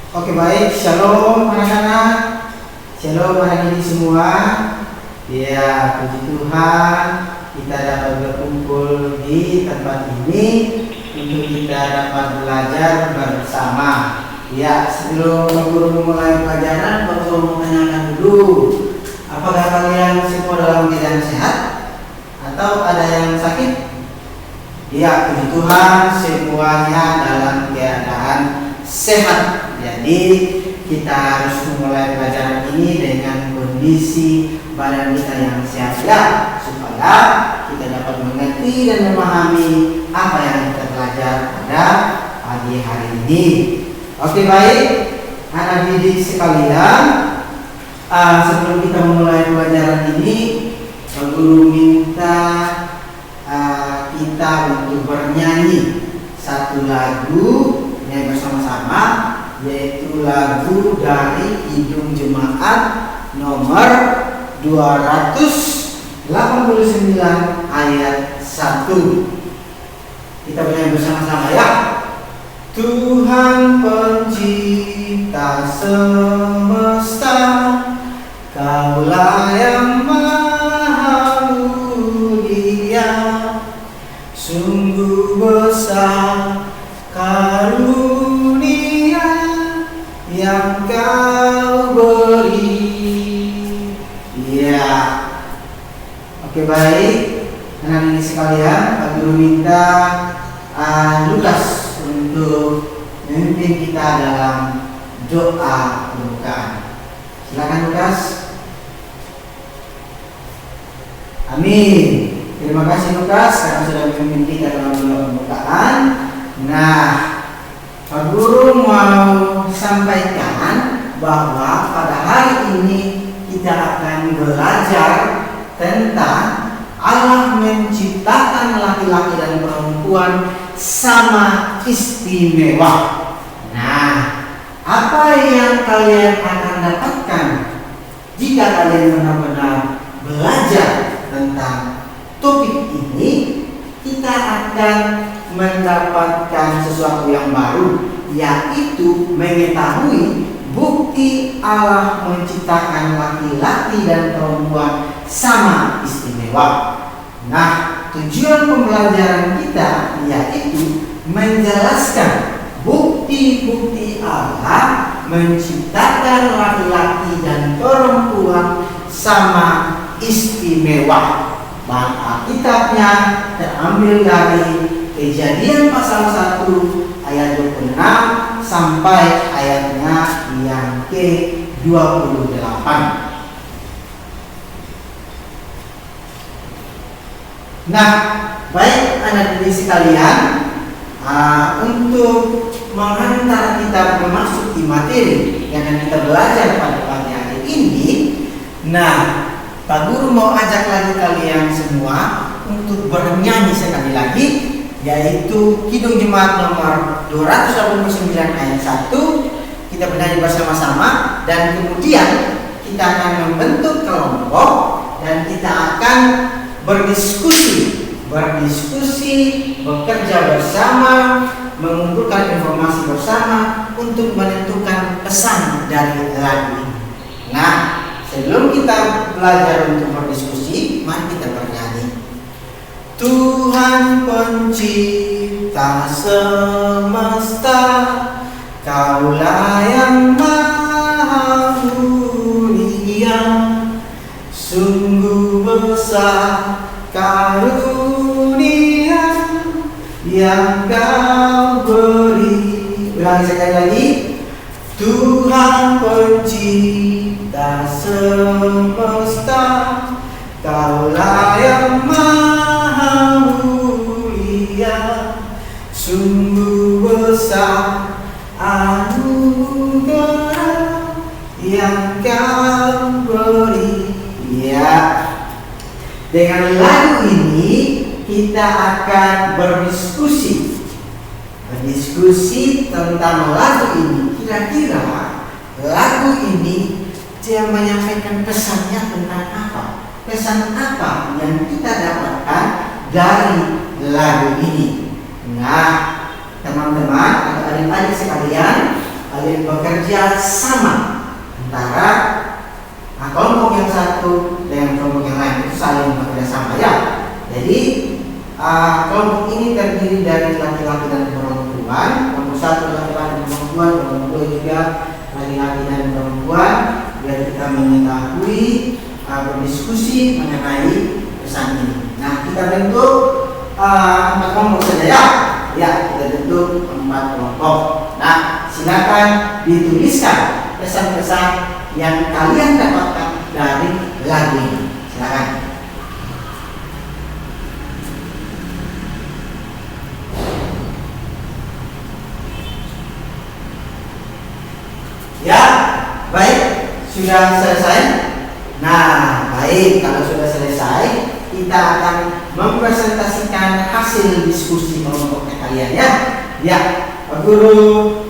Oke baik, shalom anak-anak, shalom anak didik semua. Ya, puji Tuhan kita dapat berkumpul di tempat ini untuk kita dapat belajar bersama. Ya, sebelum guru memulai pelajaran, Bapak mau tanyakan dulu, apakah kalian semua dalam keadaan sehat atau ada yang sakit? Ya, puji Tuhan semuanya dalam keadaan sehat. Jadi kita harus memulai pelajaran ini dengan kondisi badan kita yang sehat ya, supaya kita dapat mengerti dan memahami apa yang kita belajar pada pagi hari ini. Oke baik, anak didik sekalian, sebelum kita memulai pelajaran ini, guru minta kita untuk bernyanyi satu lagu yang bersama-sama, yaitu lagu dari Kidung Jemaat nomor 289 ayat 1. Kita bernyanyi bersama-sama ya. Tuhan pencipta semesta, Kaulah yang maha mulia, sungguh besar karunia yang Kau beri. Ya, oke baik, anak didik sekalian, Pak Guru minta Lukas untuk memimpin kita dalam doa pembukaan. Silakan Lukas. Amin. Terima kasih Lukas karena sudah memimpin kita dalam doa pembukaan. Nah, Pak Guru mau sampaikan bahwa pada hari ini kita akan belajar tentang Allah menciptakan laki-laki dan perempuan sama istimewa. Nah, apa yang kalian akan dapatkan jika kalian benar-benar belajar tentang topik ini? Kita akan mendapatkan sesuatu yang baru, yaitu mengetahui bukti Allah menciptakan laki-laki dan perempuan sama istimewa. Nah, tujuan pembelajaran kita yaitu menjelaskan bukti-bukti Allah menciptakan laki-laki dan perempuan sama istimewa. Bahan Alkitabnya terambil dari Kejadian pasal 1 ayat 26 sampai ayatnya yang ke-28. Nah, baik anak didik sekalian, untuk menghantar kita memasuki materi yang akan kita belajar pada pagi hari ini, nah, Pak Guru mau ajak lagi kalian semua untuk bernyanyi sekali lagi, yaitu Kidung Jemaat nomor 289 ayat 1. Kita bernyanyi bersama-sama dan kemudian kita akan membentuk kelompok dan kita akan berdiskusi, bekerja bersama, mengumpulkan informasi bersama untuk menentukan pesan dari lagu ini. Nah, sebelum kita belajar untuk berdiskusi, mari kita bernyanyi. Tuhan pencipta semesta, Kaulah yang maha mulia, sungguh besar karunia yang Kau beri. Ulangi sekali lagi. Tuhan pencipta semesta, Kaulah yang maha mulia, sungguh besar anugerah yang Kau beri. Ya, dengan lagu ini kita akan berdiskusi tentang lagu ini. Kira-kira lagu ini dia menyampaikan pesannya tentang apa? Pesan apa yang kita dapatkan dari lagu ini? Nah, teman-teman atau adik-adik sekalian, kalian bekerja sama antara kelompok yang satu dengan kelompok yang lain, itu saling bekerja sama ya. Jadi kelompok ini terdiri dari laki-laki dan perempuan. Kelompok satu laki-laki dan perempuan, kelompok dua juga laki-laki dan perempuan. Biar kita mengetahui berdiskusi mengenai pesan ini. Nah, kita bentuk 4 kelompok saja ya. Ya, kita bentuk 4 kelompok. Nah, silakan dituliskan pesan-pesan yang kalian dapatkan dari lagu ini. Silakan. Ya, baik, sudah selesai. Nah, baik, kalau sudah selesai, kita akan mempresentasikan hasil diskusi kelompoknya kalian ya. Ya, Pak Guru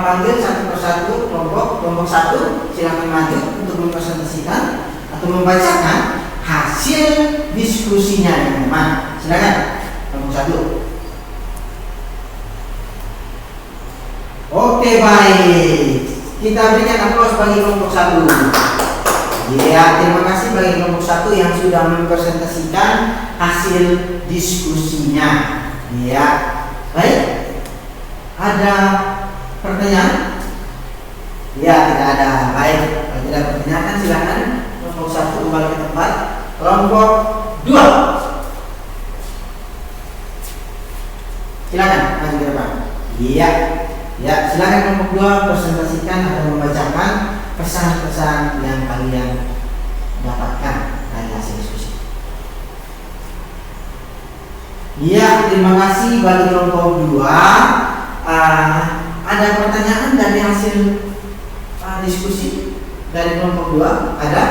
panggil satu persatu kelompok satu, silakan maju untuk mempresentasikan atau membacakan hasil diskusinya teman-teman. Silakan kelompok satu. Oke, baik. Kita berikan aplaus bagi kelompok satu. Ya, terima kasih bagi kelompok satu yang sudah mempresentasikan hasil diskusinya. Ya, baik. Ada pertanyaan? Ya, tidak ada. Baik, kalau tidak pertanyaan silakan kelompok satu kembali ke tempat. Kelompok 2. Silakan maju ke depan. Iya. Ya, silakan kelompok 2 presentasikan atau membacakan pesan-pesan yang kalian dapatkan dari hasil diskusi. Iya, terima kasih bagi kelompok 2. Ada pertanyaan dari hasil diskusi dari kelompok 2? Ada?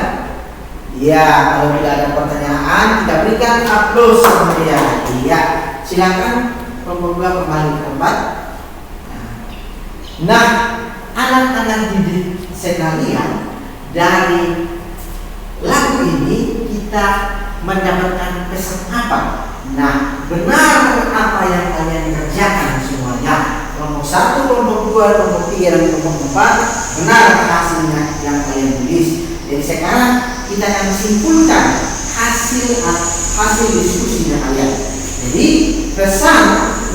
Iya, kalau tidak ada pertanyaan, kita berikan aplaus kemudian. Iya, silakan kelompok 2 kembali ke tempat. Nah, anak-anak didik sekalian, dari lagu ini kita mendapatkan pesan apa? Nah, benar apa yang kalian kerjakan semuanya? Kelompok 1, kelompok 2, kelompok 3, dan kelompok 4, benar hasilnya yang kalian tulis. Jadi sekarang kita akan simpulkan hasil diskusinya kalian. Jadi pesan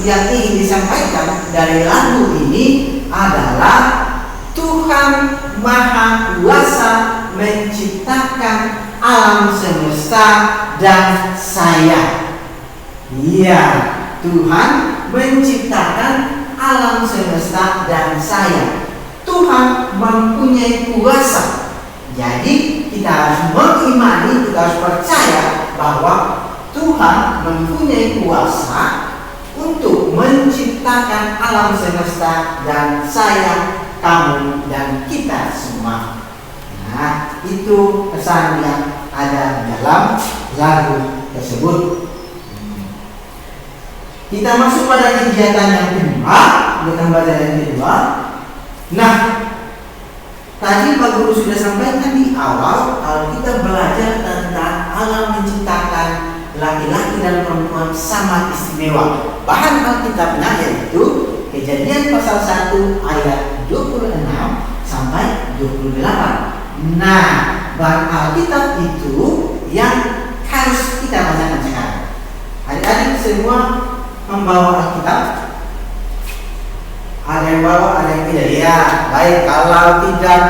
yang ingin disampaikan dari lagu ini adalah Tuhan Maha Kuasa menciptakan alam semesta dan saya. Iya, Tuhan menciptakan alam semesta dan saya. Tuhan mempunyai kuasa. Jadi kita harus mengimani, kita harus percaya bahwa Tuhan mempunyai kuasa untuk menciptakan alam semesta dan saya, kamu, dan kita semua. Nah, itu pesan yang ada dalam lagu tersebut. Kita masuk pada kegiatan yang kedua, yang kedua. Nah, tadi Pak Guru sudah sampaikan di awal kalau kita belajar tentang alam menciptakan laki-laki dan perempuan sama istimewa. Bahan Alkitabnya yaitu Kejadian pasal 1 ayat 26 sampai 28. Nah, bahan Alkitab itu yang harus kita bacakan sekarang. Adik-adik semua membawa Alkitab? Ada yang bawa, ada yang tidak. Ya, baik. Kalau tidak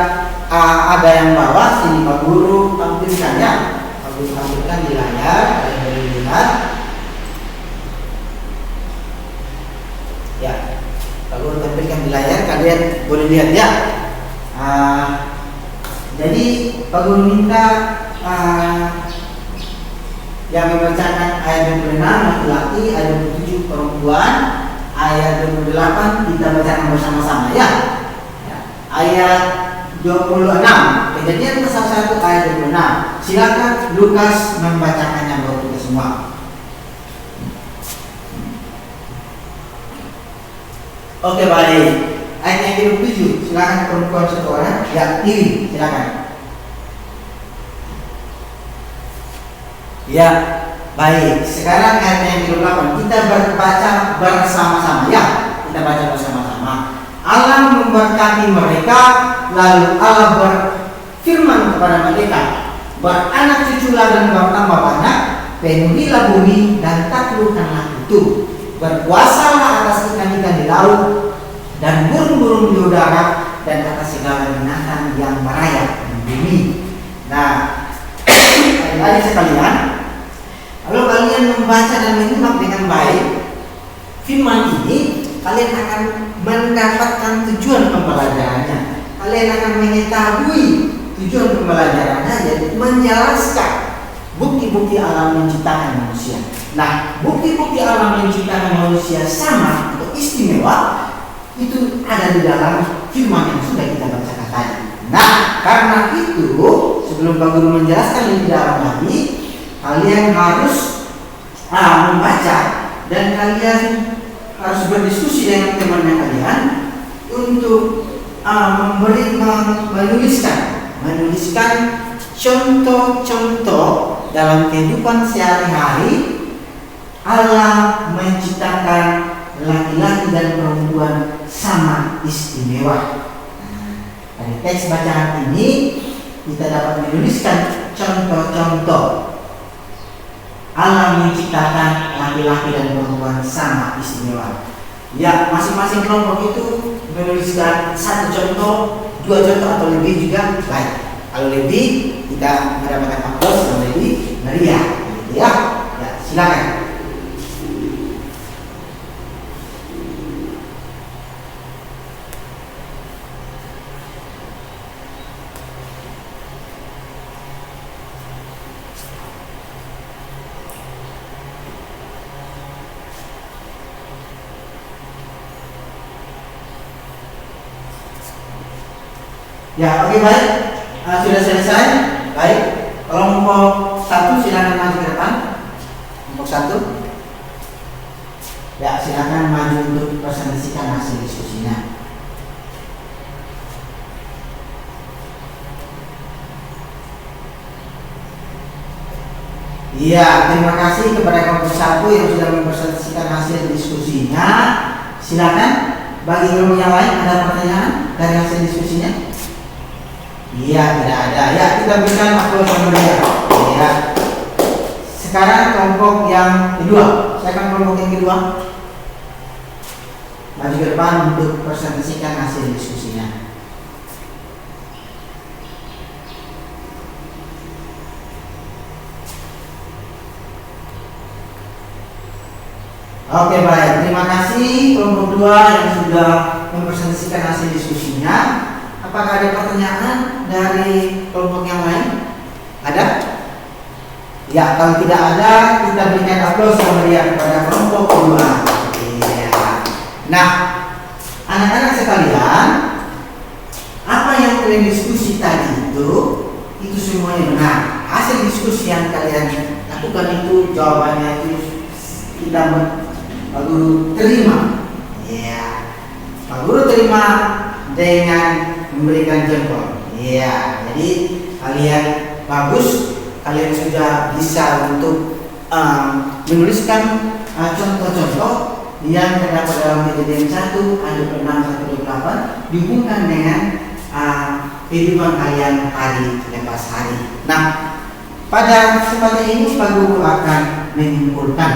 ada yang bawa, sini Pak Guru tampilkan ya. Pak Guru tampilkan di layar, kalian boleh lihat. Ya, Pak Guru tampilkan di layar, kalian boleh lihat ya. Jadi Pak Guru minta yang membacakan ayat 26 laki-laki, ayat 27 perempuan, ayat 28 kita bacakan bersama-sama ya. Ayat 26, Kejadian pasal 1 ayat 26. Silakan Lukas membacakannya buat kita semua. Oke, baik. Ayat yang ke-27, silakan perempuan satu orang. Ya, kiri, silakan. Ya, baik. Sekarang ayat yang ke-28 kita baca bersama-sama ya. Kita baca bersama-sama. Allah memberkati mereka. Lalu Allah berfirman kepada mereka, beranak cuculah dan bertambah banyak, penuhilah bumi dan taklukkanlah itu, berkuasalah atas ikan-ikan di laut dan burung-burung di udara dan atas segala binatang yang merayap di bumi. Nah, adik-adik sekalian, kalau kalian membaca dan menyimak dengan baik firman ini, kalian akan mendapatkan tujuan pembelajarannya. Kalian akan mengetahui tujuan pembelajarannya, yaitu menjelaskan bukti-bukti alam menciptakan manusia. Nah, bukti-bukti alam menciptakan manusia sama atau istimewa itu ada di dalam firman yang sudah kita bacakan tadi. Nah, karena itu sebelum Pak Guru menjelaskan lebih dalam lagi, kalian harus membaca dan kalian harus berdiskusi dengan teman kalian untuk menuliskan contoh-contoh dalam kehidupan sehari-hari Allah menciptakan laki-laki dan perempuan sama istimewa. Dari teks bacaan ini kita dapat menuliskan contoh-contoh Allah menciptakan laki-laki dan perempuan sama istimewa. Ya, masing-masing kelompok itu menuliskan satu contoh, dua contoh atau lebih juga baik. Kalau lebih kita mendapatkan aplaus, kalau lebih meriah, gitu ya. Ya, silakan. Ya, oke, baik. Sudah selesai. Baik. Kelompok 1 silakan maju ke depan. Kelompok 1. Ya, silakan maju untuk presentasikan hasil diskusinya. Iya, terima kasih kepada kelompok 1 yang sudah mempresentasikan hasil diskusinya. Silakan. Bagi kelompok yang lain ada pertanyaan dari hasil diskusinya? Iya, tidak ada. Ya, kita berikan aplaus sama dia. Ya. Sekarang kelompok yang kedua. Silakan kelompok yang kedua. Maju ke depan untuk presentasikan hasil diskusinya. Oke, baik. Terima kasih kelompok 2 yang sudah mempresentasikan hasil diskusinya. Apakah ada pertanyaan dari kelompok yang lain? Ada? Ya, kalau tidak ada, kita berikan aplaus yang meriah kepada kelompok 2. Ya. Nah, anak-anak sekalian, apa yang kalian diskusi tadi itu semuanya benar. Hasil diskusi yang kalian lakukan itu jawabannya itu kita Pak Guru terima. Ya, Pak Guru terima dengan memberikan jempol. Iya, jadi kalian bagus, kalian sudah bisa untuk menuliskan contoh-contoh yang terdapat dalam Kejadian 1 ayat 26-28 dihubungkan dengan kehidupan kalian hari lepas hari. Nah, pada kesempatan ini Pak Guru akan menyimpulkan.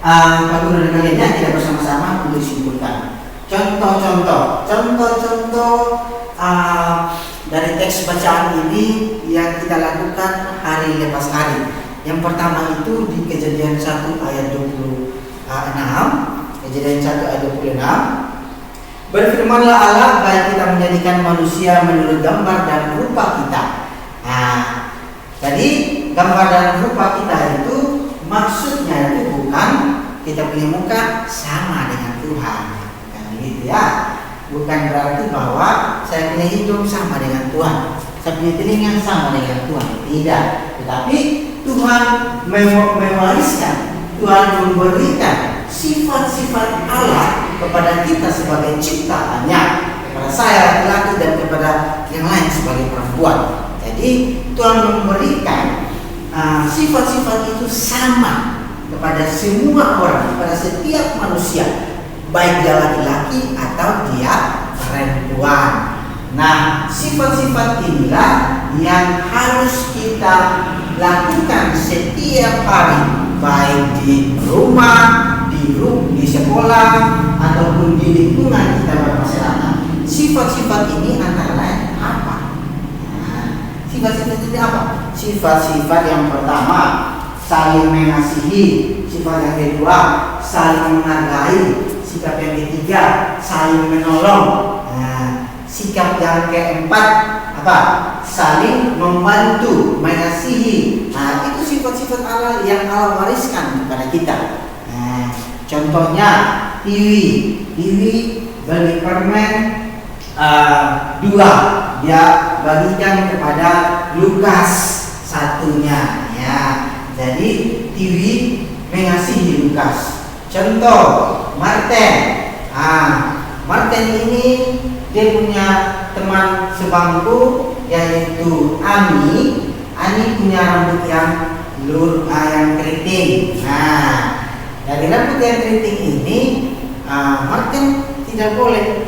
Pak Guru dan kalian tidak bersama-sama untuk disimpulkan contoh-contoh dari teks bacaan ini yang kita lakukan hari lepas hari. Yang pertama itu di Kejadian 1 ayat 26. Kejadian 1 ayat 26. Berfirmanlah Allah, baik kita menjadikan manusia menurut gambar dan rupa kita. Jadi gambar dan rupa kita itu maksudnya itu bukan kita punya muka sama dengan Tuhan, kan gitu ya. Bukan berarti bahwa saya punya hidung sama dengan Tuhan, saya punya telinga sama dengan Tuhan. Tidak. Tetapi Tuhan mewariskan, Tuhan memberikan sifat-sifat Allah kepada kita sebagai ciptaannya, kepada saya laki-laki dan kepada yang lain sebagai perempuan. Jadi Tuhan memberikan sifat-sifat itu sama kepada semua orang, kepada setiap manusia. baik dia laki-laki atau dia perempuan. Nah, sifat-sifat inilah yang harus kita lakukan setiap hari, baik di rumah, di sekolah, ataupun di lingkungan kita bermasyarakat. Sifat-sifat ini antara lain apa? Nah, sifat-sifat ini apa? Sifat-sifat yang pertama, saling mengasihi. Sifat yang kedua, saling menghargai. Sikap yang ketiga, saling menolong. Nah, sikap yang keempat apa? Saling membantu, mengasihi. Nah, itu sifat-sifat Allah yang Allah wariskan kepada kita. Nah, contohnya Tiwi beli permen 2, dia bagikan kepada Lukas satunya. Ya, jadi Tiwi mengasihi Lukas. Contoh Martin. Martin ini dia punya teman sebangku yaitu Ani. Ani punya rambut yang keriting. Nah, dari rambut yang keriting ini Martin tidak boleh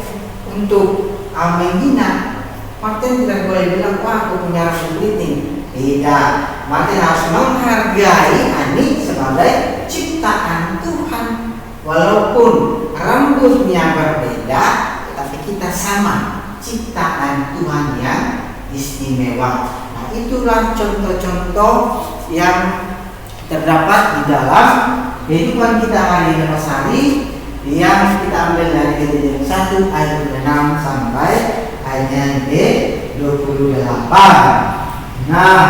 untuk menghina. Martin tidak boleh bilang, wah aku punya rambut keriting. Tidak, Martin harus menghargai Ani sebagai ciptaan Tuhan. Walaupun rambutnya berbeda, tetapi kita sama, ciptaan Tuhan yang istimewa. Nah, itulah contoh-contoh yang terdapat di dalam kehidupan kita hari yang kita ambil dari Kejadian 1 ayat 26 sampai ayat 28. Nah,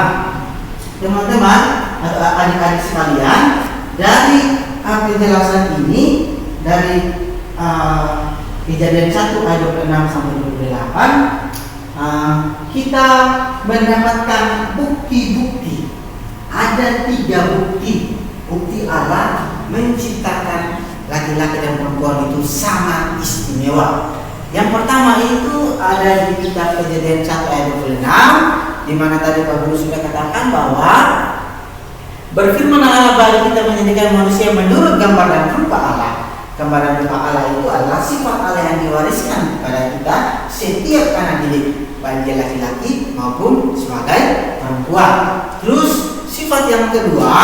teman-teman atau adik-adik sekalian, dari penjelasan ini dari Kejadian 1 ayat 26 sampai 28, kita mendapatkan bukti-bukti. Ada 3 bukti Allah menciptakan laki-laki dan perempuan itu sama istimewa. Yang pertama itu ada di kitab Kejadian 1 ayat 26, di mana tadi Pak Guru sudah katakan bahwa berfirman Allah bagi kita menjadikan manusia menurut gambar dan rupa Allah. Gambar dan rupa Allah itu adalah sifat Allah yang diwariskan kepada kita setiap anak didik, baik dia laki-laki maupun sebagai perempuan. Terus sifat yang kedua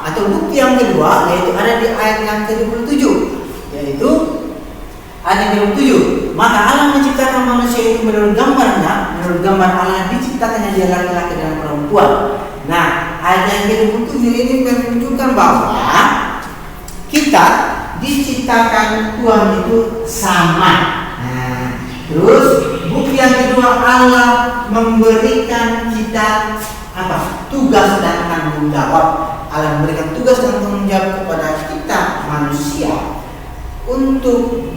atau bukti yang kedua yaitu ada di ayat yang ke-27, yaitu ayat yang ke-27. Maka Allah menciptakan manusia itu menurut gambarnya, menurut gambar Allah diciptakannya dia laki-laki dan perempuan. Nah, ayat yang ke-27 ini menunjukkan bahwa kita diciptakan Tuhan itu sama. Nah, terus bukti yang kedua, Allah memberikan kita tugas dan tanggung jawab. Allah memberikan tugas dan tanggung jawab kepada kita manusia untuk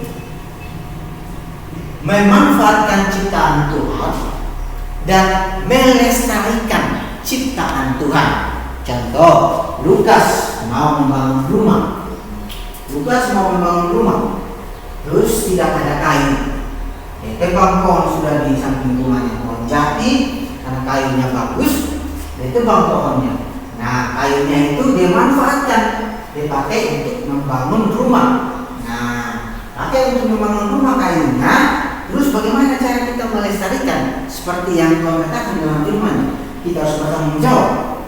memanfaatkan ciptaan Tuhan dan melestarikan ciptaan Tuhan. Contoh, Lukas mau membangun rumah. Terus tidak ada kayu. Tebang pohon sudah di samping rumahnya, pohon jati, karena kayunya bagus, tebang pohonnya. Nah, kayunya itu dimanfaatkan, dipakai untuk membangun rumah. Nah, pakai untuk membangun rumah kayunya. Terus bagaimana cara kita melestarikan? Seperti yang Tuhan katakan dalam firman, kita harus bertanggung jawab.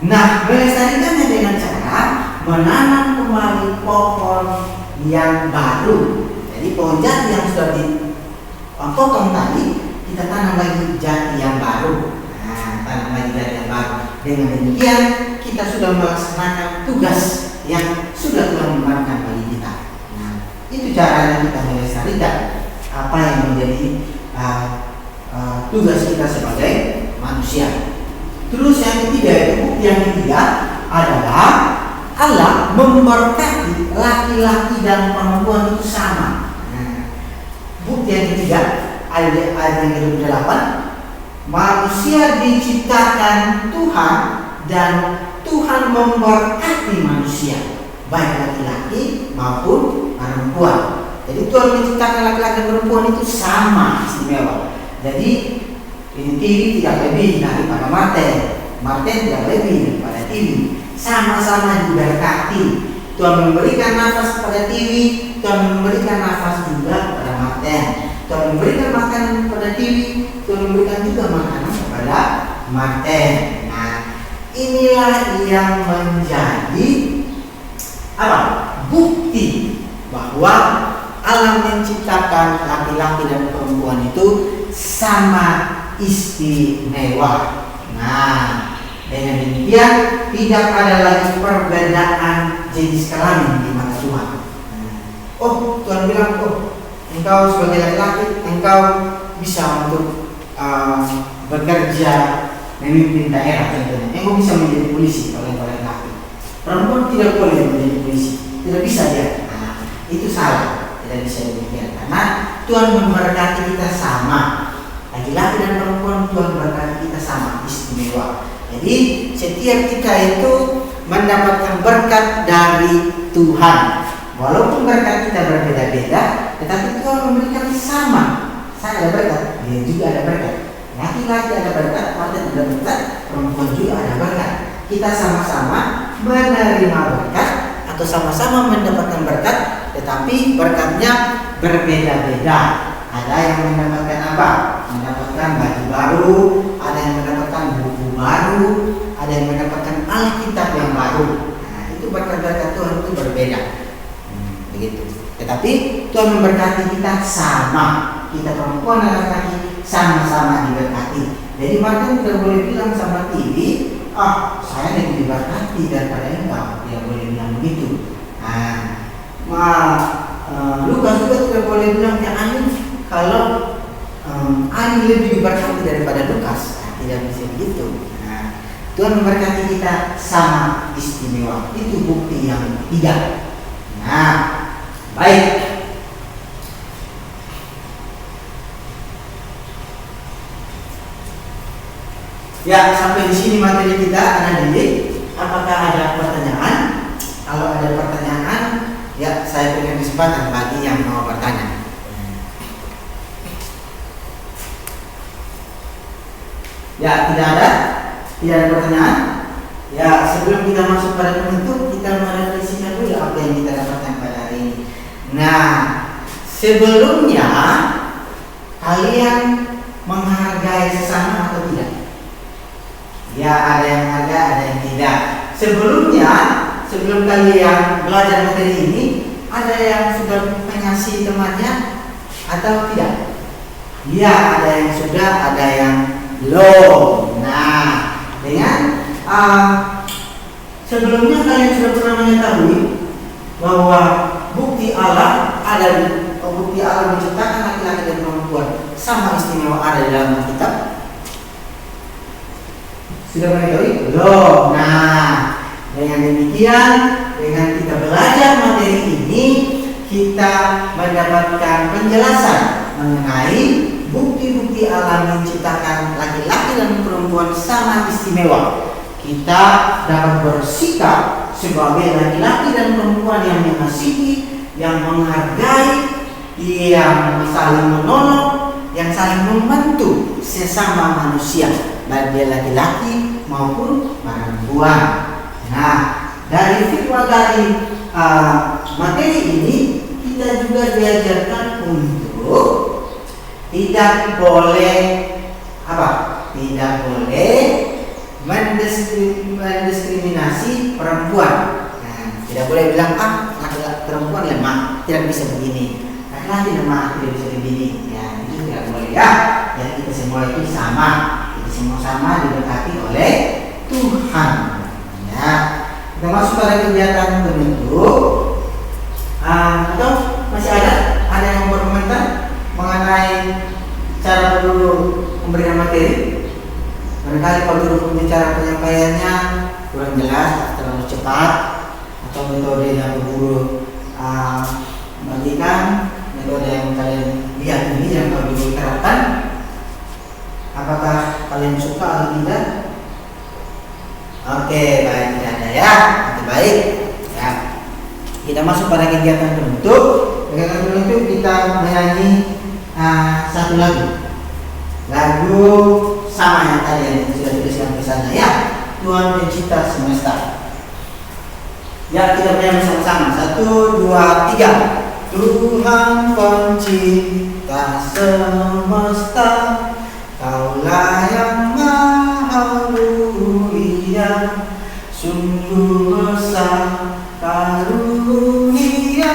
Nah, melestarikannya dengan cara menanam kembali pohon yang baru. Jadi pohon jati yang sudah dipotong tadi, kita tanam lagi jati yang baru. Nah, tanam lagi jati yang baru. Dengan demikian, kita sudah melaksanakan tugas yang sudah Tuhan berikan bagi kita. Nah, itu caranya kita melestarikan apa yang menjadi tugas kita sebagai manusia. Terus yang ketiga adalah Allah memberkati laki-laki dan perempuan itu sama. Nah, bukti yang ketiga ayat yang ke-8, manusia diciptakan Tuhan dan Tuhan memberkati manusia, baik laki-laki maupun perempuan. Jadi Tuhan menciptakan laki-laki dan perempuan itu sama istimewa. Jadi ini Tiwi tidak lebih daripada Martin tidak lebih daripada Tiwi. Sama-sama diberkati. Tuhan memberikan nafas kepada Tiwi Tuhan memberikan nafas juga kepada Martin. Tuhan memberikan makanan kepada Tiwi. Tuhan memberikan juga makanan kepada Martin. Nah, inilah yang menjadi apa? Bukti bahwa alam menciptakan laki-laki dan perempuan itu sama istimewa. Nah, dengan demikian tidak ada lagi perbedaan jenis kelamin di mata Tuhan. Oh, Tuhan bilang, oh, engkau sebagai laki-laki, engkau bisa untuk bekerja memimpin daerah contohnya. Engkau bisa menjadi polisi kalau engkau laki-laki. Perempuan tidak boleh menjadi polisi, tidak bisa dia. Nah, itu salah, tidak bisa demikian. Karena Tuhan memberkati kita sama, laki-laki dan perempuan Tuhan memberkati kita sama, istimewa. Jadi setiap kita itu mendapatkan berkat dari Tuhan. Walaupun berkat kita berbeda-beda, tetapi Tuhan memberikan sama. Saya ada berkat, dia juga ada berkat. Laki-laki ada berkat, wanita ada berkat, perempuan juga ada berkat. Kita sama-sama menerima berkat atau sama-sama mendapatkan berkat, tetapi berkatnya berbeda-beda. Ada yang mendapatkan apa? Mendapatkan baju baru, ada yang mendapatkan buku baru, ada yang mendapatkan Alkitab yang baru. Nah, itu berkat-berkat Tuhan itu berbeda. Begitu. Tetapi Tuhan memberkati kita sama. Kita perempuan dan laki-laki sama-sama diberkati. Jadi Martin tidak boleh bilang sama Tiwi, saya lebih diberkati daripada engkau. Tidak boleh bilang begitu. Lukas juga tidak boleh bilang ke Ani kalau Ani lebih diberkati daripada Lukas. Tidak bisa begitu. Tuhan memberkati kita sama istimewa. Itu bukti yang ketiga. Nah, baik. Ya, sampai di sini materi kita, anak didik. Apakah ada pertanyaan? Kalau ada pertanyaan, ya saya berikan kesempatan bagi yang mau bertanya. Ya, tidak ada pertanyaan. Ya, sebelum kita masuk pada penutup, kita merefleksikan dulu apa yang kita dapatkan pada hari ini. Nah, sebelumnya kalian menghargai sesama atau tidak? Ya, ada yang menghargai, ada yang tidak. Sebelumnya, sebelum kalian belajar materi ini, ada yang sudah mengasihi temannya atau tidak? Ya, ada yang sudah, ada yang belum. Nah, dengan sebelumnya kalian sudah pernah mengetahui bahwa bukti Allah ada di bukti Allah menciptakan laki-laki dan perempuan sama istimewa ada di dalam Alkitab. Sudah mengetahui? Belum. Nah, dengan demikian, dengan kita belajar materi ini, kita mendapatkan penjelasan mengenai bukti-bukti Allah menciptakan laki-laki dan perempuan sama istimewa. Kita dapat bersikap sebagai laki-laki dan perempuan yang mengasihi, yang menghargai, yang saling menolong, yang saling membantu sesama manusia, baik dia laki-laki maupun perempuan. Nah, dari firman dari materi ini kita juga diajarkan untuk tidak boleh apa? Tidak boleh mendiskriminasi perempuan. Nah, tidak boleh bilang laki-laki perempuan lemah, tidak bisa begini. Laki-laki lemah, tidak bisa begini. Ya, itu tidak boleh ya. Jadi kita semua itu sama. Kita semua sama diberkati oleh Tuhan. Ya. Kita masuk pada kegiatan penutup. Atau masih ada yang berkomentar mengenai cara dulu memberikan materi? Barangkali kalau dulu punya cara penyampaiannya kurang jelas, terlalu cepat, atau metode yang berburu bagikan, metode yang kalian lihat ini yang kalau dulu terapkan, apakah kalian suka atau tidak? Oke, baik, tidak ada ya. Oke, baik. Ya. Kita masuk pada kegiatan penutup. Kegiatan penutup kita menyanyi satu lagu sama yang tadi yang sudah tuliskan pesannya ya. Tuhan pencipta semesta. Ya, kita bernyanyi bersama-sama. 1, 2, 3. Tuhan pencipta semesta, Kaulah yang maha mulia, sungguh besar karunia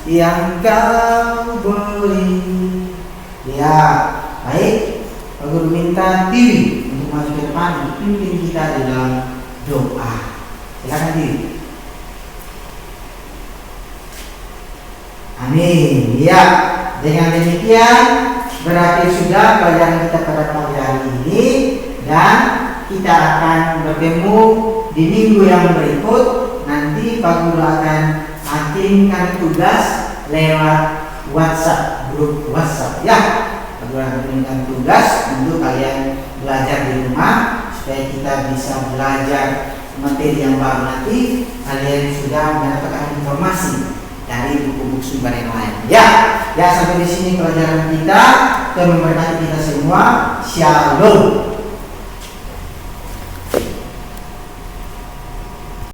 yang Kau beri. Ya, baik. Pak Guru minta diri untuk maju ke depan, untuk pimpin kita di dalam doa. Silakan diri. Amin. Ya, dengan demikian berakhir sudah pelajaran kita pada pagi hari ini, dan kita akan bertemu di minggu yang berikut. Nanti Pak Guru akan kirimkan tugas lewat WhatsApp, grup WhatsApp ya. Pak Guru akan kirimkan tugas untuk kalian belajar di rumah supaya kita bisa belajar materi yang baru. Nanti kalian sudah mendapatkan informasi dari buku-buku sumber yang lain. Ya, sampai di sini pelajaran kita. Tuhan memberkati kita semua. Shalom.